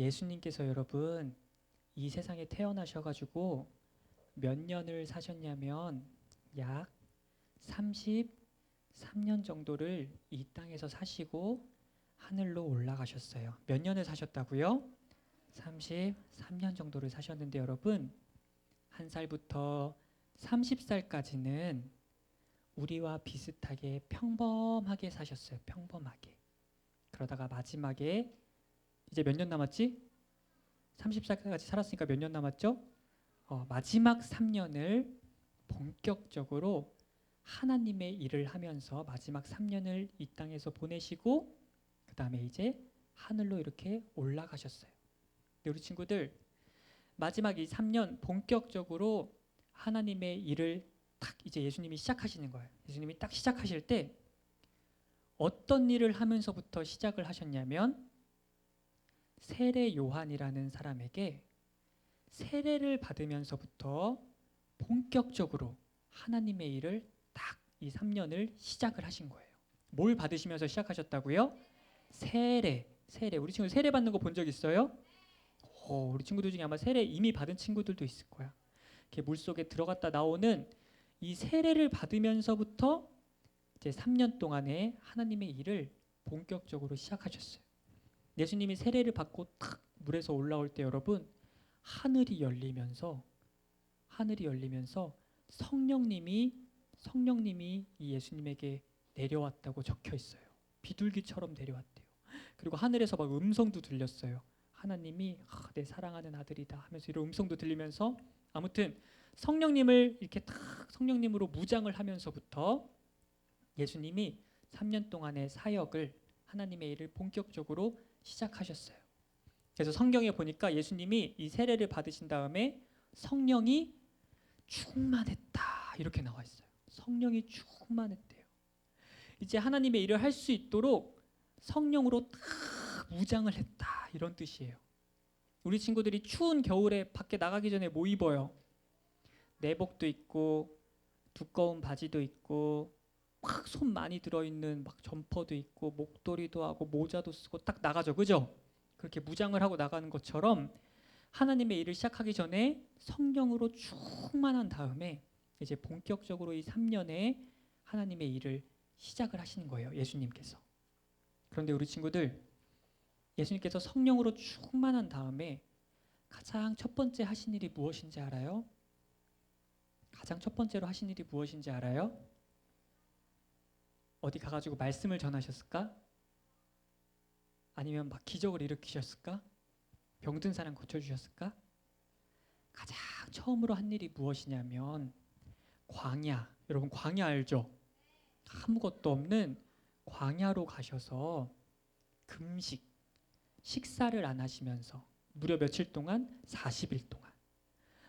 예수님께서 여러분 이 세상에 태어나셔가지고 몇 년을 사셨냐면 약 33년 정도를 이 땅에서 사시고 하늘로 올라가셨어요. 몇 년을 사셨다고요? 33년 정도를 사셨는데 여러분, 한 살부터 30살까지는 우리와 비슷하게 평범하게 사셨어요. 평범하게. 그러다가 마지막에 이제 몇 년 남았지? 30살까지 살았으니까 몇 년 남았죠? 마지막 3년을 본격적으로 하나님의 일을 하면서 마지막 3년을 이 땅에서 보내시고 그 다음에 이제 하늘로 이렇게 올라가셨어요. 근데 우리 친구들 마지막 이 3년 본격적으로 하나님의 일을 딱 이제 예수님이 시작하시는 거예요. 예수님이 딱 시작하실 때 어떤 일을 하면서부터 시작을 하셨냐면 세례 요한이라는 사람에게 세례를 받으면서부터 본격적으로 하나님의 일을 딱 이 3년을 시작을 하신 거예요. 뭘 받으시면서 시작하셨다고요? 세례. 우리 친구 세례 받는 거 본 적 있어요? 우리 친구들 중에 아마 세례 이미 받은 친구들도 있을 거야. 이렇게 물속에 들어갔다 나오는 이 세례를 받으면서부터 이제 3년 동안의 하나님의 일을 본격적으로 시작하셨어요. 예수님이 세례를 받고 탁 물에서 올라올 때 여러분 하늘이 열리면서 성령님이 이 예수님에게 내려왔다고 적혀 있어요. 비둘기처럼 내려왔대요. 그리고 하늘에서 막 음성도 들렸어요. 하나님이 내 사랑하는 아들이다 하면서 이런 음성도 들리면서 아무튼 성령님을 이렇게 딱 성령님으로 무장을 하면서부터 예수님이 3년 동안의 사역을 하나님의 일을 본격적으로 시작하셨어요. 그래서 성경에 보니까 예수님이 이 세례를 받으신 다음에 성령이 충만했다 이렇게 나와 있어요. 성령이 충만했대요. 이제 하나님의 일을 할 수 있도록 성령으로 딱 무장을 했다 이런 뜻이에요. 우리 친구들이 추운 겨울에 밖에 나가기 전에 뭐 입어요? 내복도 있고 두꺼운 바지도 있고 막 손 많이 들어있는 막 점퍼도 있고 목도리도 하고 모자도 쓰고 딱 나가죠. 그죠? 그렇게 무장을 하고 나가는 것처럼 하나님의 일을 시작하기 전에 성령으로 충만한 다음에 이제 본격적으로 이 3년에 하나님의 일을 시작을 하시는 거예요. 예수님께서. 그런데 우리 친구들 예수님께서 성령으로 충만한 다음에 가장 첫 번째 하신 일이 무엇인지 알아요? 가장 첫 번째로 하신 일이 무엇인지 알아요? 어디 가가지고 말씀을 전하셨을까? 아니면 막 기적을 일으키셨을까? 병든 사람 고쳐주셨을까? 가장 처음으로 한 일이 무엇이냐면 광야. 여러분 광야 알죠? 아무것도 없는 광야로 가셔서 금식, 식사를 안 하시면서 무려 며칠 동안? 40일 동안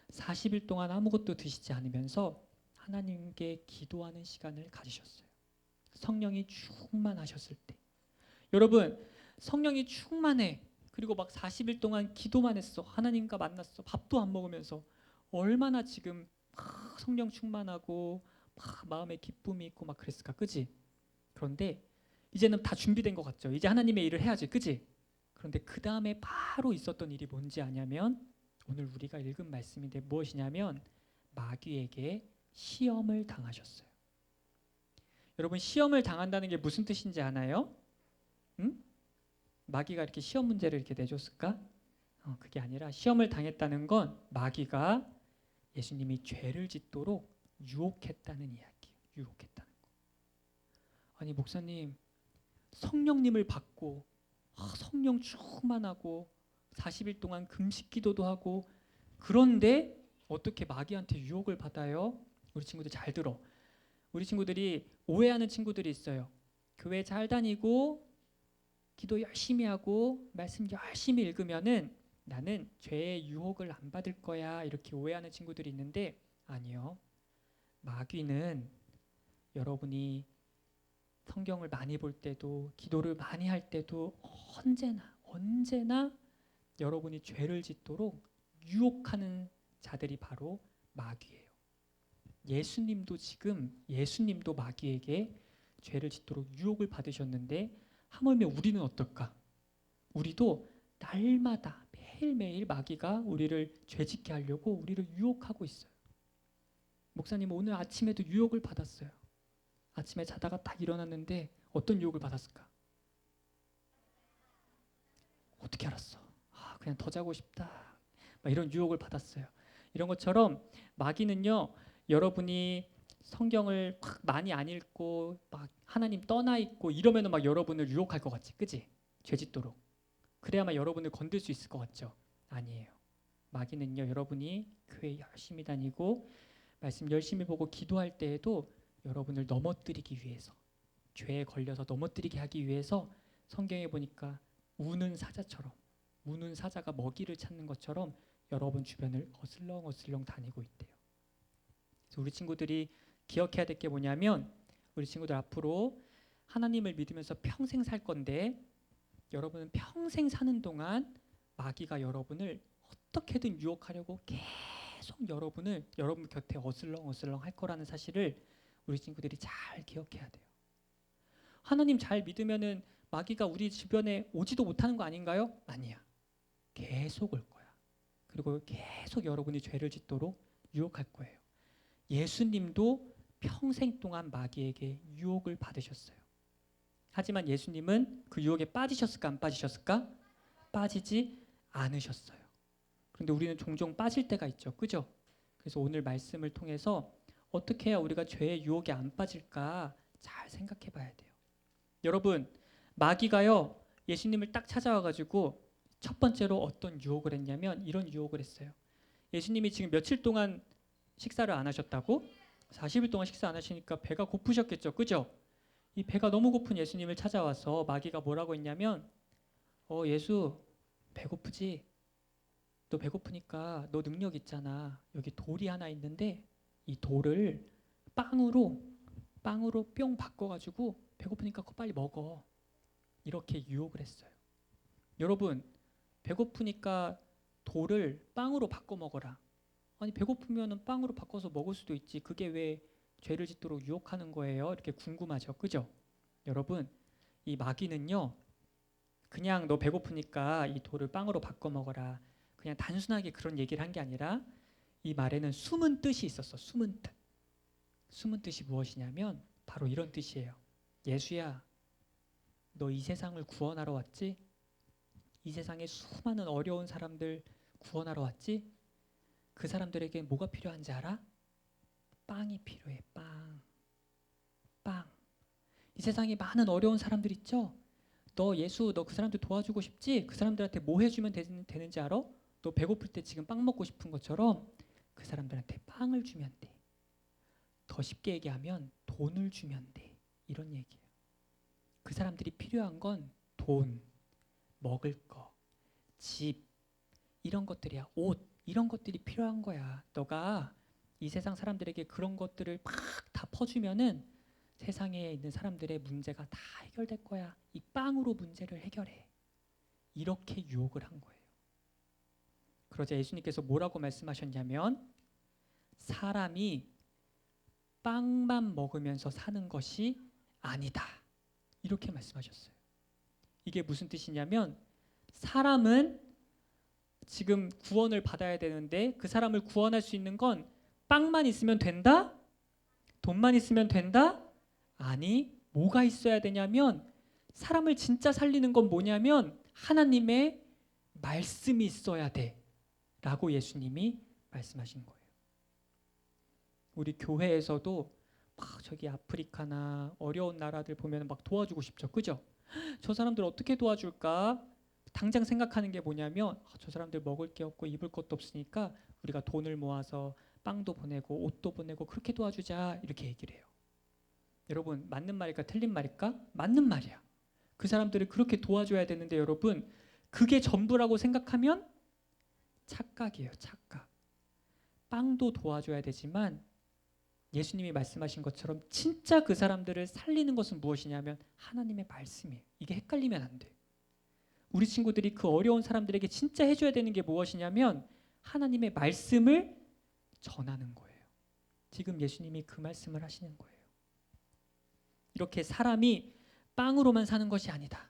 40일 동안 아무것도 드시지 않으면서 하나님께 기도하는 시간을 가지셨어요. 성령이 충만하셨을 때 여러분 성령이 충만해. 그리고 막 40일 동안 기도만 했어. 하나님과 만났어. 밥도 안 먹으면서 얼마나 지금 막 성령 충만하고 막 마음에 기쁨이 있고 막 그랬을까. 그지? 그런데 이제는 다 준비된 것 같죠. 이제 하나님의 일을 해야지. 그지? 그런데 그 다음에 바로 있었던 일이 뭔지 아냐면 오늘 우리가 읽은 말씀인데 무엇이냐면 마귀에게 시험을 당하셨어요. 여러분 시험을 당한다는 게 무슨 뜻인지 아나요? 응? 마귀가 이렇게 시험 문제를 이렇게 내줬을까? 그게 아니라 시험을 당했다는 건 마귀가 예수님이 죄를 짓도록 유혹했다는 이야기예요. 유혹했다는 거. 아니 목사님 성령님을 받고 성령 충만하고 40일 동안 금식 기도도 하고 그런데 어떻게 마귀한테 유혹을 받아요? 우리 친구들 잘 들어. 우리 친구들이 오해하는 친구들이 있어요. 교회 잘 다니고 기도 열심히 하고 말씀 열심히 읽으면은 나는 죄의 유혹을 안 받을 거야 이렇게 오해하는 친구들이 있는데 아니요. 마귀는 여러분이 성경을 많이 볼 때도 기도를 많이 할 때도 언제나 여러분이 죄를 짓도록 유혹하는 자들이 바로 마귀예요. 예수님도 마귀에게 죄를 짓도록 유혹을 받으셨는데 하물며 우리는 어떨까? 우리도 날마다 매일매일 마귀가 우리를 죄짓게 하려고 우리를 유혹하고 있어요. 목사님 오늘 아침에도 유혹을 받았어요. 아침에 자다가 딱 일어났는데 어떤 유혹을 받았을까? 어떻게 알았어? 그냥 더 자고 싶다. 막 이런 유혹을 받았어요. 이런 것처럼 마귀는요, 여러분이 성경을 막 많이 안 읽고 막 하나님 떠나 있고 이러면은 막 여러분을 유혹할 것 같지, 그지? 죄짓도록. 그래야만 여러분을 건들 수 있을 것 같죠? 아니에요. 마귀는요, 여러분이 교회 열심히 다니고 말씀 열심히 보고 기도할 때에도 여러분을 넘어뜨리기 위해서, 죄에 걸려서 넘어뜨리게 하기 위해서 성경에 보니까 우는 사자처럼, 우는 사자가 먹이를 찾는 것처럼 여러분 주변을 어슬렁어슬렁 다니고 있대요. 그래서 우리 친구들이 기억해야 될 게 뭐냐면, 우리 친구들 앞으로 하나님을 믿으면서 평생 살 건데, 여러분은 평생 사는 동안 마귀가 여러분을 어떻게든 유혹하려고 계속 여러분 곁에 어슬렁어슬렁 할 거라는 사실을 우리 친구들이 잘 기억해야 돼요. 하나님 잘 믿으면은 마귀가 우리 주변에 오지도 못하는 거 아닌가요? 아니야. 계속 올 거야. 그리고 계속 여러분이 죄를 짓도록 유혹할 거예요. 예수님도 평생 동안 마귀에게 유혹을 받으셨어요. 하지만 예수님은 그 유혹에 빠지셨을까 안 빠지셨을까? 빠지지 않으셨어요. 그런데 우리는 종종 빠질 때가 있죠. 그죠? 그래서 오늘 말씀을 통해서 어떻게 해야 우리가 죄의 유혹에 안 빠질까 잘 생각해 봐야 돼요. 여러분, 마귀가요, 예수님을 딱 찾아와가지고 첫 번째로 어떤 유혹을 했냐면 이런 유혹을 했어요. 예수님이 지금 며칠 동안 식사를 안 하셨다고? 40일 동안 식사 안 하시니까 배가 고프셨겠죠. 그죠? 이 배가 너무 고픈 예수님을 찾아와서 마귀가 뭐라고 했냐면, 예수 배고프지? 너 배고프니까 너 능력 있잖아. 여기 돌이 하나 있는데 이 돌을 빵으로 뿅 바꿔가지고 배고프니까 그거 빨리 먹어. 이렇게 유혹을 했어요. 여러분, 배고프니까 돌을 빵으로 바꿔 먹어라. 아니 배고프면 빵으로 바꿔서 먹을 수도 있지. 그게 왜 죄를 짓도록 유혹하는 거예요? 이렇게 궁금하죠. 그죠? 여러분, 이 마귀는요, 그냥 너 배고프니까 이 돌을 빵으로 바꿔 먹어라, 그냥 단순하게 그런 얘기를 한 게 아니라 이 말에는 숨은 뜻이 있었어. 숨은 뜻. 숨은 뜻이 무엇이냐면 바로 이런 뜻이에요. 예수야, 너 이 세상을 구원하러 왔지? 이 세상에 수많은 어려운 사람들 구원하러 왔지? 그 사람들에게 뭐가 필요한지 알아? 빵이 필요해. 빵. 이 세상에 많은 어려운 사람들 있죠? 너 그 사람들 도와주고 싶지? 그 사람들한테 뭐 해주면 되는지 알아? 너 배고플 때 지금 빵 먹고 싶은 것처럼 그 사람들한테 빵을 주면 돼. 더 쉽게 얘기하면 돈을 주면 돼. 이런 얘기예요. 그 사람들이 필요한 건 돈, 먹을 거, 집, 이런 것들이야. 옷, 이런 것들이 필요한 거야. 너가 이 세상 사람들에게 그런 것들을 막 다 퍼주면은 세상에 있는 사람들의 문제가 다 해결될 거야. 이 빵으로 문제를 해결해. 이렇게 유혹을 한 거예요. 그러자 예수님께서 뭐라고 말씀하셨냐면, 사람이 빵만 먹으면서 사는 것이 아니다. 이렇게 말씀하셨어요. 이게 무슨 뜻이냐면, 사람은 지금 구원을 받아야 되는데 그 사람을 구원할 수 있는 건 빵만 있으면 된다? 돈만 있으면 된다? 아니, 뭐가 있어야 되냐면, 사람을 진짜 살리는 건 뭐냐면 하나님의 말씀이 있어야 돼 라고 예수님이 말씀하신 거예요. 우리 교회에서도 막 저기 아프리카나 어려운 나라들 보면 막 도와주고 싶죠. 그죠? 저 사람들 어떻게 도와줄까? 당장 생각하는 게 뭐냐면, 저 사람들 먹을 게 없고 입을 것도 없으니까 우리가 돈을 모아서 빵도 보내고 옷도 보내고 그렇게 도와주자, 이렇게 얘기를 해요. 여러분, 맞는 말일까 틀린 말일까? 맞는 말이야. 그 사람들을 그렇게 도와줘야 되는데 여러분, 그게 전부라고 생각하면 착각이에요. 착각. 빵도 도와줘야 되지만 예수님이 말씀하신 것처럼 진짜 그 사람들을 살리는 것은 무엇이냐면 하나님의 말씀이에요. 이게 헷갈리면 안 돼요. 우리 친구들이 그 어려운 사람들에게 진짜 해줘야 되는 게 무엇이냐면 하나님의 말씀을 전하는 거예요. 지금 예수님이 그 말씀을 하시는 거예요. 이렇게 사람이 빵으로만 사는 것이 아니다,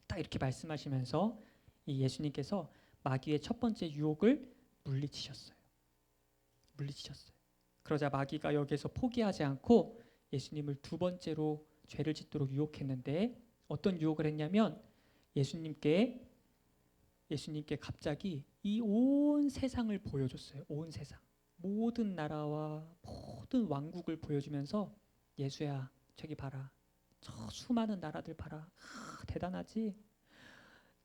딱 이렇게 말씀하시면서 이 예수님께서 마귀의 첫 번째 유혹을 물리치셨어요. 그러자 마귀가 여기에서 포기하지 않고 예수님을 두 번째로 죄를 짓도록 유혹했는데, 어떤 유혹을 했냐면 예수님께 갑자기 이 온 세상을 보여줬어요. 온 세상, 모든 나라와 모든 왕국을 보여주면서, 예수야 저기 봐라, 저 수많은 나라들 봐라, 대단하지?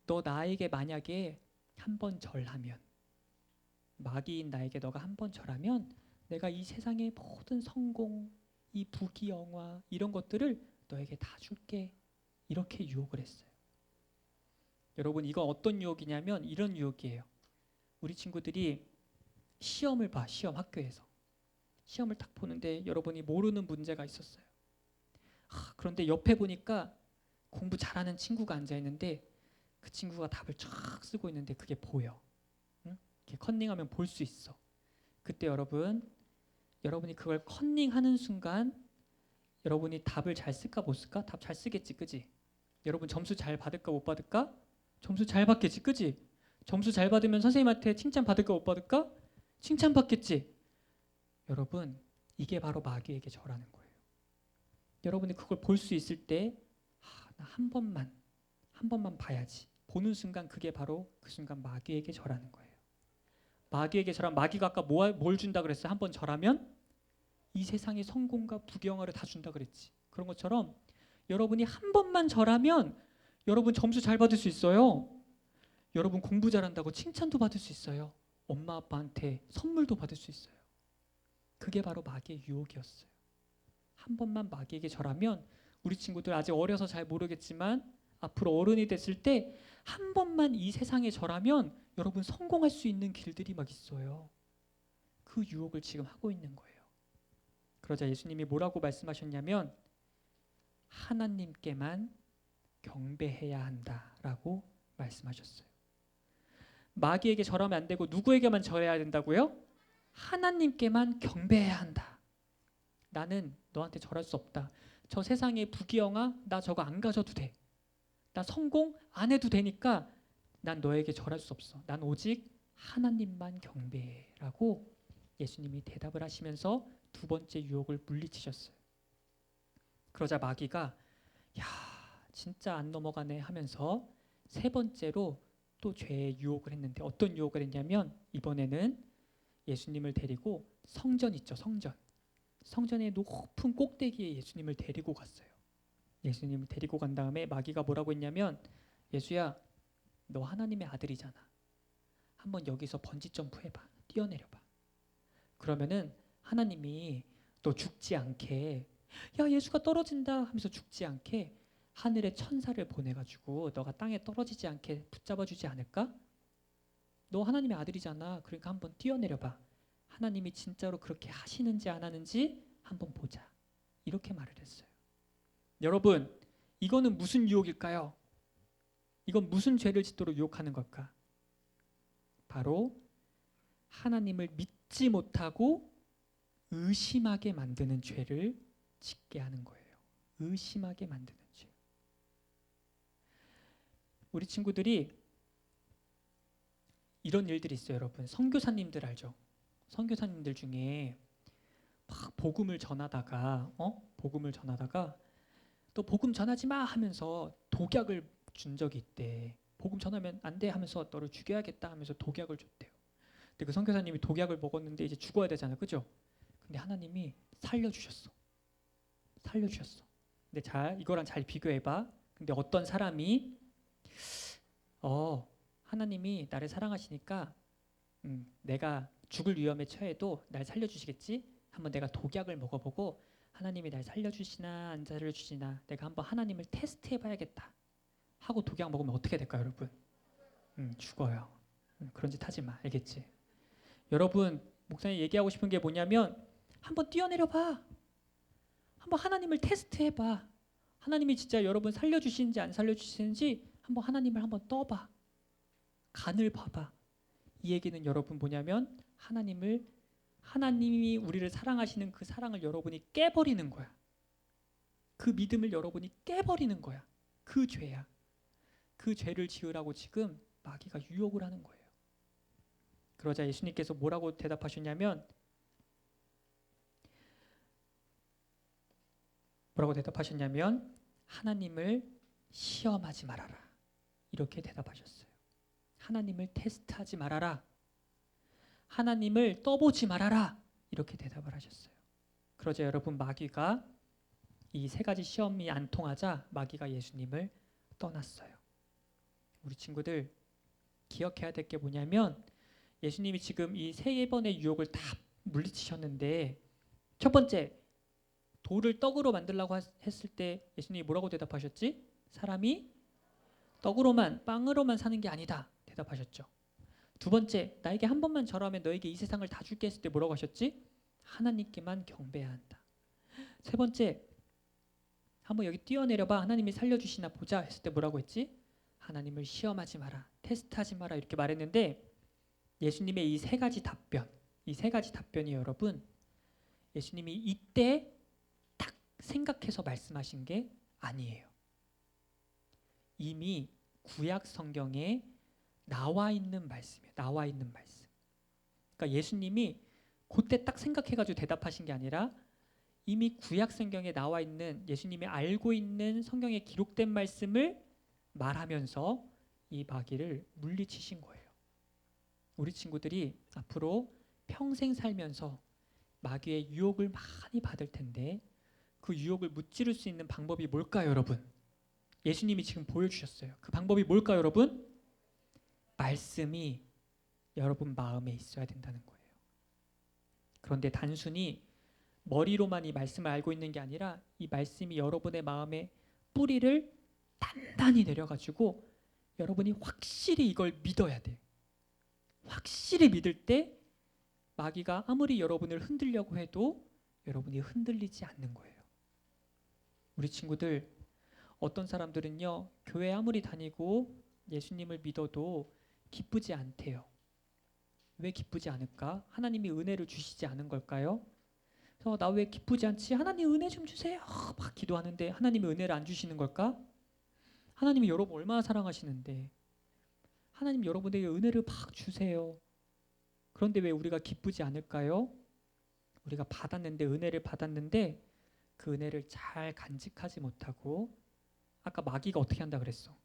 너 나에게 만약에 한 번 절하면, 마귀인 나에게 너가 한 번 절하면 내가 이 세상의 모든 성공, 이 부귀영화 이런 것들을 너에게 다 줄게. 이렇게 유혹을 했어요. 여러분, 이건 어떤 유혹이냐면 이런 유혹이에요. 우리 친구들이 시험을 봐. 학교에서 시험을 딱 보는데 여러분이 모르는 문제가 있었어요. 그런데 옆에 보니까 공부 잘하는 친구가 앉아 있는데 그 친구가 답을 쫙 쓰고 있는데 그게 보여. 응? 이렇게 컨닝하면 볼 수 있어. 그때 여러분이 그걸 컨닝하는 순간 여러분이 답을 잘 쓸까 못 쓸까? 답 잘 쓰겠지, 그지? 여러분 점수 잘 받을까 못 받을까? 점수 잘 받겠지, 그지? 점수 잘 받으면 선생님한테 칭찬 받을까 못 받을까? 칭찬 받겠지. 여러분, 이게 바로 마귀에게 절하는 거예요. 여러분이 그걸 볼 수 있을 때, 나 한 번만 봐야지. 보는 순간 그게 바로 그 순간 마귀에게 절하는 거예요. 마귀에게 절하면, 마귀가 아까 뭘 준다 그랬어요? 한 번 절하면 이 세상의 성공과 부귀영화를 다 준다 그랬지. 그런 것처럼 여러분이 한 번만 절하면 여러분 점수 잘 받을 수 있어요. 여러분 공부 잘한다고 칭찬도 받을 수 있어요. 엄마 아빠한테 선물도 받을 수 있어요. 그게 바로 마귀의 유혹이었어요. 한 번만 마귀에게 절하면, 우리 친구들 아직 어려서 잘 모르겠지만 앞으로 어른이 됐을 때 한 번만 이 세상에 절하면 여러분 성공할 수 있는 길들이 막 있어요. 그 유혹을 지금 하고 있는 거예요. 그러자 예수님이 뭐라고 말씀하셨냐면, 하나님께만 경배해야 한다라고 말씀하셨어요. 마귀에게 절하면 안 되고 누구에게만 절해야 된다고요? 하나님께만 경배해야 한다. 나는 너한테 절할 수 없다. 저 세상의 부귀영화 나 저거 안 가져도 돼. 나 성공 안 해도 되니까 난 너에게 절할 수 없어. 난 오직 하나님만 경배해라고 예수님이 대답을 하시면서 두 번째 유혹을 물리치셨어요. 그러자 마귀가 야, 진짜 안 넘어가네 하면서 세 번째로 또 죄의 유혹을 했는데, 어떤 유혹을 했냐면 이번에는 예수님을 데리고 성전 있죠, 성전의 높은 꼭대기에 예수님을 데리고 갔어요. 예수님을 데리고 간 다음에 마귀가 뭐라고 했냐면, 예수야 너 하나님의 아들이잖아. 한번 여기서 번지 점프 해봐. 뛰어내려봐. 그러면은 하나님이 너 죽지 않게, 야 예수가 떨어진다 하면서 죽지 않게 하늘의 천사를 보내가지고 너가 땅에 떨어지지 않게 붙잡아 주지 않을까? 너 하나님의 아들이잖아. 그러니까 한번 뛰어내려봐. 하나님이 진짜로 그렇게 하시는지 안 하는지 한번 보자. 이렇게 말을 했어요. 여러분, 이거는 무슨 유혹일까요? 이건 무슨 죄를 짓도록 유혹하는 걸까? 바로 하나님을 믿지 못하고 의심하게 만드는 죄를 짓게 하는 거예요. 의심하게 만드는 죄. 우리 친구들이 이런 일들이 있어요, 여러분. 선교사님들 알죠? 선교사님들 중에 막 복음을 전하다가 또 복음 전하지 마 하면서 독약을 준 적이 있대. 복음 전하면 안 돼 하면서 너를 죽여야겠다 하면서 독약을 줬대요. 근데 그 선교사님이 독약을 먹었는데 이제 죽어야 되잖아, 그죠? 근데 하나님이 살려주셨어. 근데 이거랑 잘 비교해봐. 근데 어떤 사람이 하나님이 나를 사랑하시니까 내가 죽을 위험에 처해도 날 살려주시겠지? 한번 내가 독약을 먹어보고 하나님이 날 살려주시나 안 살려주시나 내가 한번 하나님을 테스트해봐야겠다 하고 독약 먹으면 어떻게 될까요, 여러분? 죽어요. 그런 짓 하지 마, 알겠지? 여러분, 목사님 얘기하고 싶은 게 뭐냐면, 한번 뛰어내려봐. 한번 하나님을 테스트해봐. 하나님이 진짜 여러분 살려주시는지 안 살려주시는지 한번 하나님을 한번 떠봐. 간을 봐봐. 이 얘기는 여러분 뭐냐면, 하나님이 우리를 사랑하시는 그 사랑을 여러분이 깨버리는 거야. 그 믿음을 여러분이 깨버리는 거야. 그 죄야. 그 죄를 지으라고 지금 마귀가 유혹을 하는 거예요. 그러자 예수님께서 뭐라고 대답하셨냐면 하나님을 시험하지 말아라. 이렇게 대답하셨어요. 하나님을 테스트하지 말아라. 하나님을 떠보지 말아라. 이렇게 대답을 하셨어요. 그러자 여러분, 마귀가 이 세 가지 시험이 안 통하자 마귀가 예수님을 떠났어요. 우리 친구들 기억해야 될 게 뭐냐면 예수님이 지금 이 세 번의 유혹을 다 물리치셨는데 첫 번째, 돌을 떡으로 만들라고 했을 때 예수님이 뭐라고 대답하셨지? 사람이 빵으로만 사는 게 아니다 대답하셨죠. 두 번째, 나에게 한 번만 절하면 너에게 이 세상을 다 줄게 했을 때 뭐라고 하셨지? 하나님께만 경배해야 한다. 세 번째, 한번 여기 뛰어내려봐, 하나님이 살려주시나 보자 했을 때 뭐라고 했지? 하나님을 시험하지 마라, 테스트하지 마라 이렇게 말했는데 예수님의 이 세 가지 답변이 여러분, 예수님이 이때 딱 생각해서 말씀하신 게 아니에요. 이미 구약 성경에 나와 있는 말씀이에요. 나와 있는 말씀. 그러니까 예수님이 그때 딱 생각해가지고 대답하신 게 아니라 이미 구약 성경에 나와 있는, 예수님이 알고 있는 성경에 기록된 말씀을 말하면서 이 마귀를 물리치신 거예요. 우리 친구들이 앞으로 평생 살면서 마귀의 유혹을 많이 받을 텐데 그 유혹을 무찌를 수 있는 방법이 뭘까요, 여러분? 예수님이 지금 보여주셨어요. 그 방법이 뭘까요, 여러분? 말씀이 여러분 마음에 있어야 된다는 거예요. 그런데 단순히 머리로만 이 말씀을 알고 있는 게 아니라 이 말씀이 여러분의 마음에 뿌리를 단단히 내려가지고 여러분이 확실히 이걸 믿어야 돼요. 확실히 믿을 때 마귀가 아무리 여러분을 흔들려고 해도 여러분이 흔들리지 않는 거예요. 우리 친구들, 어떤 사람들은요, 교회 아무리 다니고 예수님을 믿어도 기쁘지 않대요. 왜 기쁘지 않을까? 하나님이 은혜를 주시지 않은 걸까요? 그래서 나 왜 기쁘지 않지? 하나님 은혜 좀 주세요. 막 기도하는데 하나님이 은혜를 안 주시는 걸까? 하나님이 여러분 얼마나 사랑하시는데 하나님 여러분에게 은혜를 막 주세요. 그런데 왜 우리가 기쁘지 않을까요? 우리가 은혜를 받았는데 그 은혜를 잘 간직하지 못하고, 아까 마귀가 어떻게 한다 그랬어?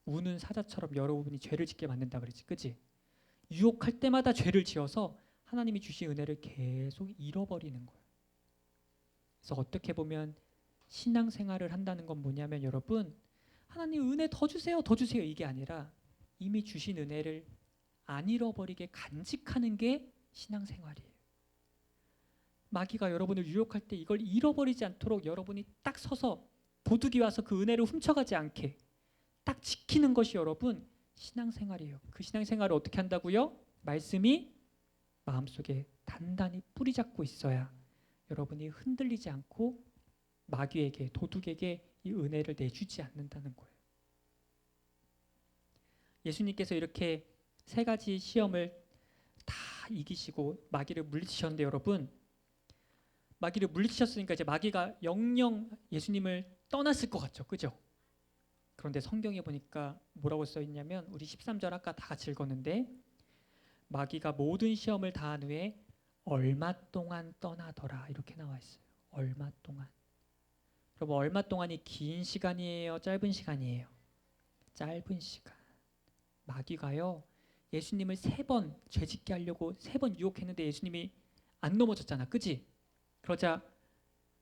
우는 사자처럼 여러분이 죄를 짓게 만든다 그랬지, 그치? 유혹할 때마다 죄를 지어서 하나님이 주신 은혜를 계속 잃어버리는 거예요. 그래서 어떻게 보면 신앙생활을 한다는 건 뭐냐면 여러분, 하나님 은혜 더 주세요, 더 주세요 이게 아니라 이미 주신 은혜를 안 잃어버리게 간직하는 게 신앙생활이에요. 마귀가 여러분을 유혹할 때 이걸 잃어버리지 않도록 여러분이 딱 서서 도둑이 와서 그 은혜를 훔쳐가지 않게 딱 지키는 것이 여러분 신앙생활이에요. 그 신앙생활을 어떻게 한다고요? 말씀이 마음속에 단단히 뿌리 잡고 있어야 여러분이 흔들리지 않고 마귀에게, 도둑에게 이 은혜를 내주지 않는다는 거예요. 예수님께서 이렇게 세 가지 시험을 다 이기시고 마귀를 물리치셨는데 여러분, 마귀를 물리치셨으니까 이제 마귀가 영영 예수님을 떠났을 것 같죠, 그죠? 그런데 성경에 보니까 뭐라고 써 있냐면, 우리 13절 아까 다 같이 읽었는데 마귀가 모든 시험을 다한 후에 얼마 동안 떠나더라 이렇게 나와 있어요. 얼마 동안. 여러분, 얼마 동안이 긴 시간이에요, 짧은 시간이에요? 짧은 시간. 마귀가요, 예수님을 3번 죄짓게 하려고 3번 유혹했는데 예수님이 안 넘어졌잖아, 그지? 그러자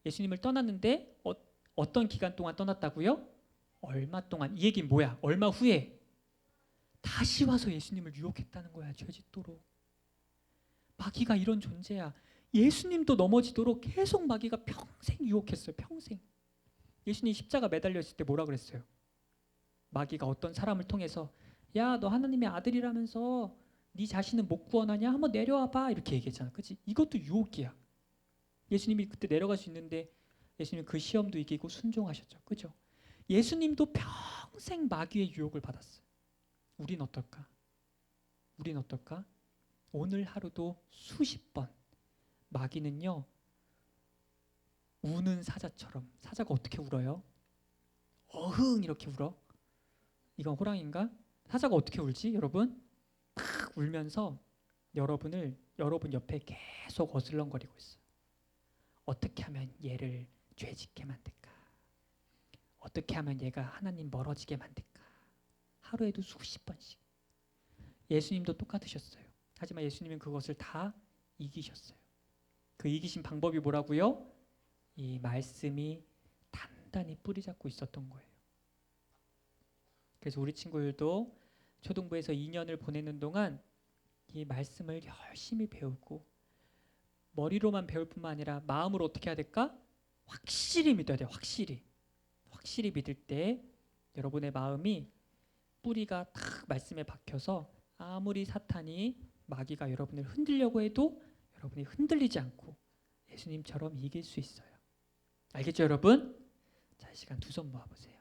예수님을 떠났는데 어떤 기간 동안 떠났다고요? 얼마 동안. 이 얘기는 뭐야? 얼마 후에 다시 와서 예수님을 유혹했다는 거야, 죄짓도록. 마귀가 이런 존재야. 예수님도 넘어지도록 계속 마귀가 평생 유혹했어요. 평생. 예수님 십자가 매달려 있을 때 뭐라 그랬어요? 마귀가 어떤 사람을 통해서 야, 너 하나님의 아들이라면서 네 자신은 못 구원하냐? 한번 내려와봐 이렇게 얘기했잖아, 그치? 이것도 유혹이야. 예수님이 그때 내려갈 수 있는데 예수님 그 시험도 이기고 순종하셨죠, 그죠? 예수님도 평생 마귀의 유혹을 받았어요. 우린 어떨까? 오늘 하루도 수십 번 마귀는요, 우는 사자처럼. 사자가 어떻게 울어요? 어흥 이렇게 울어. 이건 호랑인가? 사자가 어떻게 울지? 여러분 탁 울면서 여러분 옆에 계속 어슬렁거리고 있어요. 어떻게 하면 얘를 죄짓게 만들까? 어떻게 하면 얘가 하나님 멀어지게 만들까? 하루에도 수십 번씩. 예수님도 똑같으셨어요. 하지만 예수님은 그것을 다 이기셨어요. 그 이기신 방법이 뭐라고요? 이 말씀이 단단히 뿌리 잡고 있었던 거예요. 그래서 우리 친구들도 초등부에서 2년을 보내는 동안 이 말씀을 열심히 배우고 머리로만 배울 뿐만 아니라 마음으로 어떻게 해야 될까? 확실히 믿어야 돼요. 확실히 믿을 때 여러분의 마음이 뿌리가 탁 말씀에 박혀서 아무리 사탄이 마귀가 여러분을 흔들려고 해도 여러분이 흔들리지 않고 예수님처럼 이길 수 있어요. 알겠죠, 여러분? 자, 이 시간 두 손 모아보세요.